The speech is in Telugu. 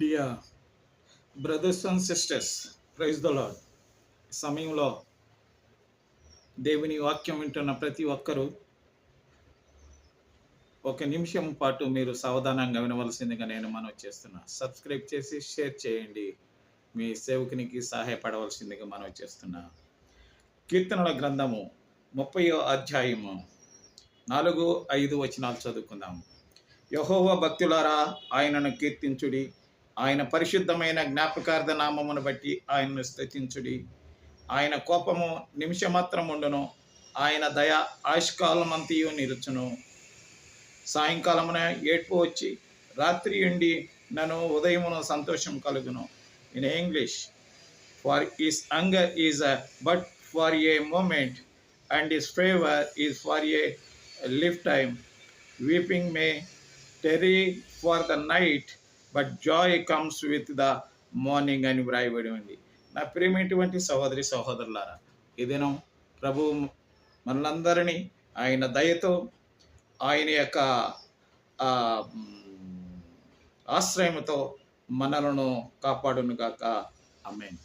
Dear brothers and sisters, praise the lord. సమయంలో దేవుని వాక్యం వింటున్న ప్రతి ఒక్కరూ ఒక నిమిషం పాటు మీరు సావధానంగా వినవలసిందిగా నేను మనవి చేస్తున్నా. సబ్స్క్రైబ్ చేసి షేర్ చేయండి. మీ సేవకునికి సహాయపడవలసిందిగా మనవి చేస్తున్నా. కీర్తనల గ్రంథము 30వ అధ్యాయము 4-5 వచనాలు చదువుకుందాం. యెహోవా భక్తులారా, ఆయనను కీర్తించుడి. ఆయన పరిశుద్ధమైన జ్ఞాపకార్థ నామమును బట్టి ఆయనను స్తుతించుడి. ఆయన కోపము నిమిషమాత్రం ఉండును, ఆయన దయ ఆయుష్కాలమంతయు నిలుచును. సాయంకాలమున ఏడ్పు వచ్చి రాత్రి ఉండి నన్ను ఉదయమున సంతోషం కలుగును. In English, for his anger is but for a moment and his favour is for a lifetime. Weeping may tarry for the night but joy comes with the morning అని వ్రాయబడి ఉంది. నా ప్రియమైనటువంటి సహోదరి సహోదరులారా, ఈ దినం ప్రభు మనందరినీ ఆయన దయతో, ఆయన యొక్క ఆశ్రయముతో మనలను కాపాడునుగాక. ఆమేన్.